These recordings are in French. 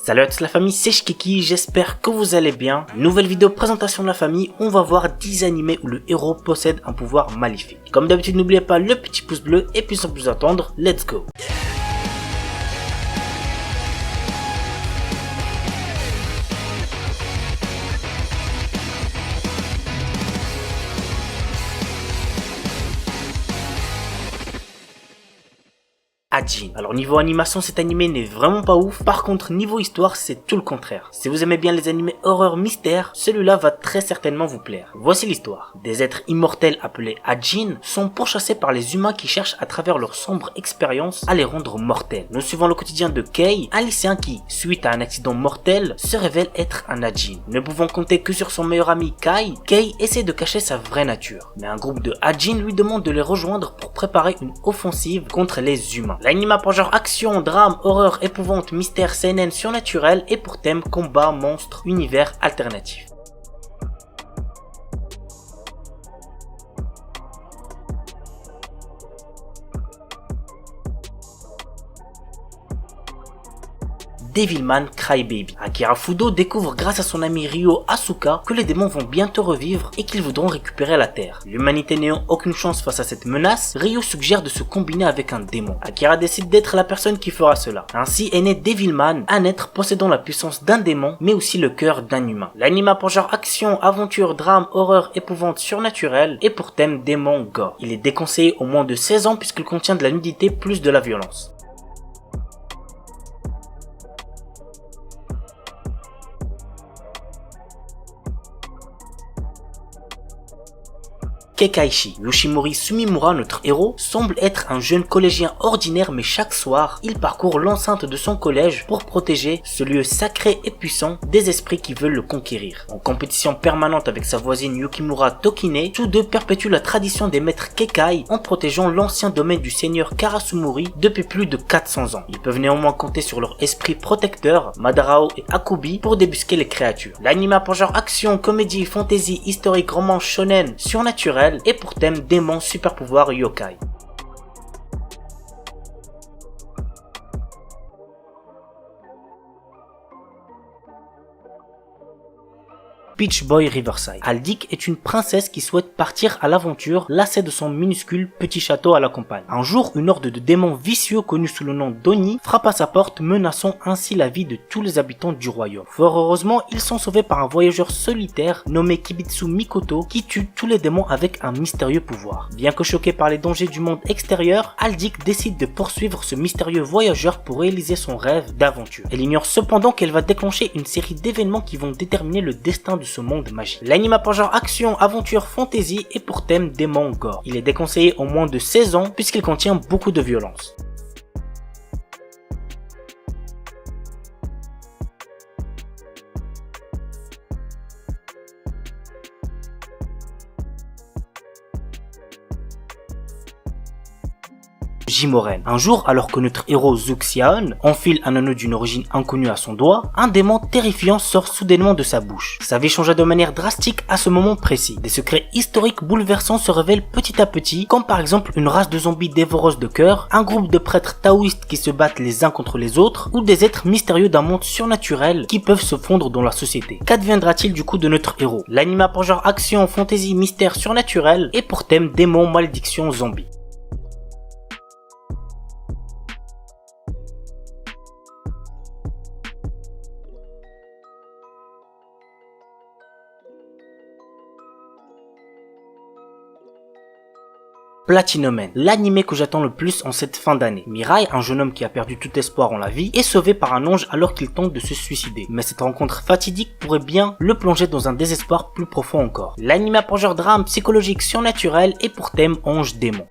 Salut à tous la famille, c'est Shkiki, j'espère que vous allez bien. Nouvelle vidéo présentation de la famille, on va voir 10 animés où le héros possède un pouvoir maléfique. Comme d'habitude, n'oubliez pas le petit pouce bleu et puis sans plus attendre, let's go. Ajin. Alors niveau animation, cet animé n'est vraiment pas ouf. Par contre niveau histoire, c'est tout le contraire. Si vous aimez bien les animés horreur mystère, celui-là va très certainement vous plaire. Voici l'histoire. Des êtres immortels appelés Ajin sont pourchassés par les humains qui cherchent à travers leur sombre expérience à les rendre mortels. Nous suivons le quotidien de Kei, un lycéen qui, suite à un accident mortel, se révèle être un Ajin. Ne pouvant compter que sur son meilleur ami Kai, Kei essaie de cacher sa vraie nature. Mais un groupe de Ajin lui demande de les rejoindre pour préparer une offensive contre les humains. L'anime a pour genre action, drame, horreur, épouvante, mystère, seinen, surnaturel et pour thème combat, monstre, univers alternatif. Devilman Crybaby. Akira Fudo découvre grâce à son ami Ryo Asuka que les démons vont bientôt revivre et qu'ils voudront récupérer la Terre. L'humanité n'ayant aucune chance face à cette menace, Ryo suggère de se combiner avec un démon. Akira décide d'être la personne qui fera cela. Ainsi est né Devilman, un être possédant la puissance d'un démon mais aussi le cœur d'un humain. L'anime a pour genre action, aventure, drame, horreur, épouvante, surnaturelle et pour thème démon gore. Il est déconseillé au moins de 16 ans puisqu'il contient de la nudité plus de la violence. Kekaishi. Yoshimori Sumimura, notre héros, semble être un jeune collégien ordinaire mais chaque soir, il parcourt l'enceinte de son collège pour protéger ce lieu sacré et puissant des esprits qui veulent le conquérir. En compétition permanente avec sa voisine Yukimura Tokine, tous deux perpétuent la tradition des maîtres Kekai en protégeant l'ancien domaine du seigneur Karasumori depuis plus de 400 ans. Ils peuvent néanmoins compter sur leur esprit protecteur, Madarao et Akubi, pour débusquer les créatures. L'anime a pour genre action, comédie, fantasy, historique, roman, shonen, surnaturel et pour thème démon, super pouvoir, yokai. Peach Boy Riverside. Aldic est une princesse qui souhaite partir à l'aventure, lassée de son minuscule petit château à la campagne. Un jour, une horde de démons vicieux connus sous le nom d'Oni frappe à sa porte, menaçant ainsi la vie de tous les habitants du royaume. Fort heureusement, ils sont sauvés par un voyageur solitaire nommé Kibitsu Mikoto qui tue tous les démons avec un mystérieux pouvoir. Bien que choqué par les dangers du monde extérieur, Aldic décide de poursuivre ce mystérieux voyageur pour réaliser son rêve d'aventure. Elle ignore cependant qu'elle va déclencher une série d'événements qui vont déterminer le destin de ce monde magique. L'anime a pour genre action, aventure, fantasy et pour thème démon gore. Il est déconseillé au moins de 16 ans puisqu'il contient beaucoup de violence. Jimoren. Un jour, alors que notre héros Zuxiaon enfile un anneau d'une origine inconnue à son doigt, un démon terrifiant sort soudainement de sa bouche. Sa vie changea de manière drastique à ce moment précis. Des secrets historiques bouleversants se révèlent petit à petit, comme par exemple une race de zombies dévoreuses de cœur, un groupe de prêtres taoïstes qui se battent les uns contre les autres, ou des êtres mystérieux d'un monde surnaturel qui peuvent se fondre dans la société. Qu'adviendra-t-il du coup de notre héros? L'anime a pour genre action, fantasy, mystère, surnaturel et pour thème démon, malédiction, zombie. Platinum, l'anime que j'attends le plus en cette fin d'année. Mirai, un jeune homme qui a perdu tout espoir en la vie, est sauvé par un ange alors qu'il tente de se suicider. Mais cette rencontre fatidique pourrait bien le plonger dans un désespoir plus profond encore. L'anime a pour genre drame, psychologique, surnaturel et pour thème ange-démon.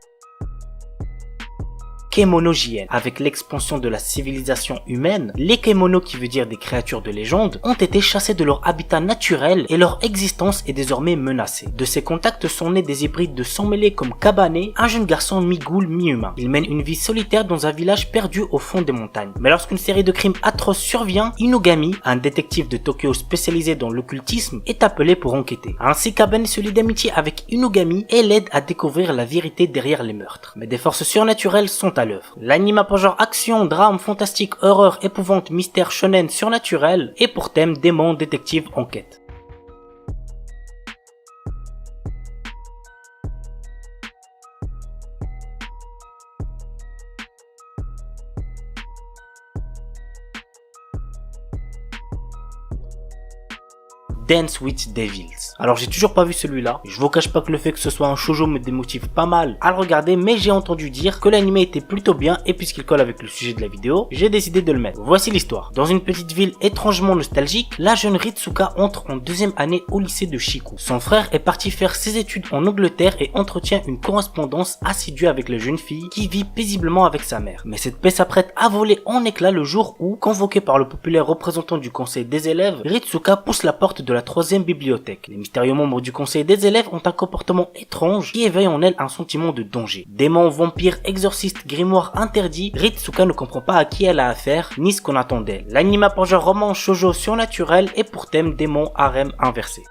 Kemono JN. Avec l'expansion de la civilisation humaine, les Kemono, qui veut dire des créatures de légende, ont été chassés de leur habitat naturel et leur existence est désormais menacée. De ces contacts sont nés des hybrides de sang mêlés comme Kabane, un jeune garçon mi-ghoul mi-humain. Il mène une vie solitaire dans un village perdu au fond des montagnes. Mais lorsqu'une série de crimes atroces survient, Inugami, un détective de Tokyo spécialisé dans l'occultisme, est appelé pour enquêter. Ainsi, Kabane se lie d'amitié avec Inugami et l'aide à découvrir la vérité derrière les meurtres. Mais des forces surnaturelles sont à à l'œuvre. L'anime a pour genre action, drame, fantastique, horreur, épouvante, mystère, shonen, surnaturel et pour thème démon, détective, enquête. Dance with Devils. Alors j'ai toujours pas vu celui-là, je vous cache pas que le fait que ce soit un shoujo me démotive pas mal à le regarder, mais j'ai entendu dire que l'anime était plutôt bien et puisqu'il colle avec le sujet de la vidéo, j'ai décidé de le mettre. Voici l'histoire. Dans une petite ville étrangement nostalgique, la jeune Ritsuka entre en deuxième année au lycée de Shiku. Son frère est parti faire ses études en Angleterre et entretient une correspondance assidue avec la jeune fille qui vit paisiblement avec sa mère. Mais cette paix s'apprête à voler en éclats le jour où, convoqué par le populaire représentant du conseil des élèves, Ritsuka pousse la porte de la troisième bibliothèque. Les mystérieux membres du conseil des élèves ont un comportement étrange qui éveille en elle un sentiment de danger. Démons, vampires, exorcistes, grimoires interdits, Ritsuka ne comprend pas à qui elle a affaire, ni ce qu'on attend d'elle. L'anime a pour genre roman shoujo surnaturel et pour thème démon harem inversé.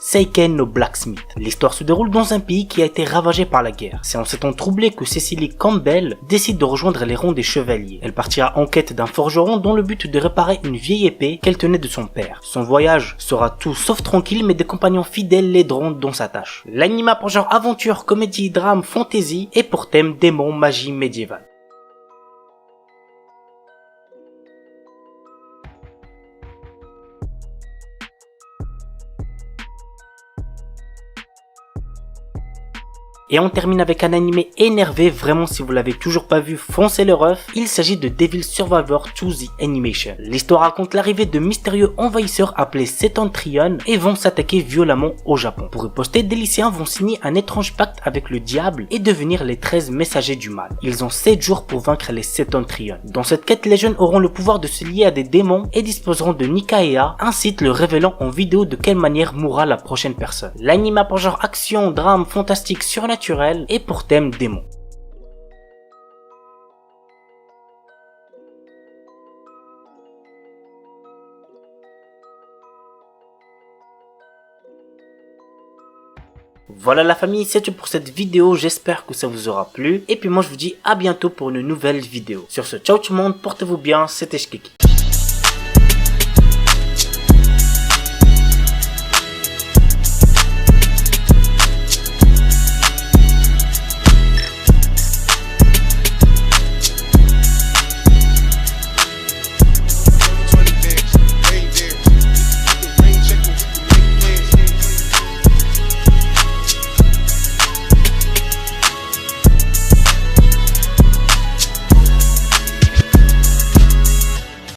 Seiken no Blacksmith. L'histoire se déroule dans un pays qui a été ravagé par la guerre. C'est en ces temps troublés que Cecily Campbell décide de rejoindre les rangs des chevaliers. Elle partira en quête d'un forgeron dans le but de réparer une vieille épée qu'elle tenait de son père. Son voyage sera tout sauf tranquille, mais des compagnons fidèles l'aideront dans sa tâche. L'anime a pour genre aventure, comédie, drame, fantasy et pour thème démon, magie médiévale. Et on termine avec un animé énervé, vraiment si vous l'avez toujours pas vu, foncez le ref. Il s'agit de Devil Survivor 2 The Animation. L'histoire raconte l'arrivée de mystérieux envahisseurs appelés Septentrion et vont s'attaquer violemment au Japon. Pour riposter, des lycéens vont signer un étrange pacte avec le diable et devenir les 13 messagers du mal. Ils ont 7 jours pour vaincre les Septentrion. Dans cette quête, les jeunes auront le pouvoir de se lier à des démons et disposeront de Nikaea, un site le révélant en vidéo de quelle manière mourra la prochaine personne. L'anime a pour genre action, drame, fantastique, surnaturel et pour thème démon. Voilà la famille, c'est tout pour cette vidéo, j'espère que ça vous aura plu. Et puis moi je vous dis à bientôt pour une nouvelle vidéo. Sur ce, ciao tout le monde, portez-vous bien, c'était Shkiki.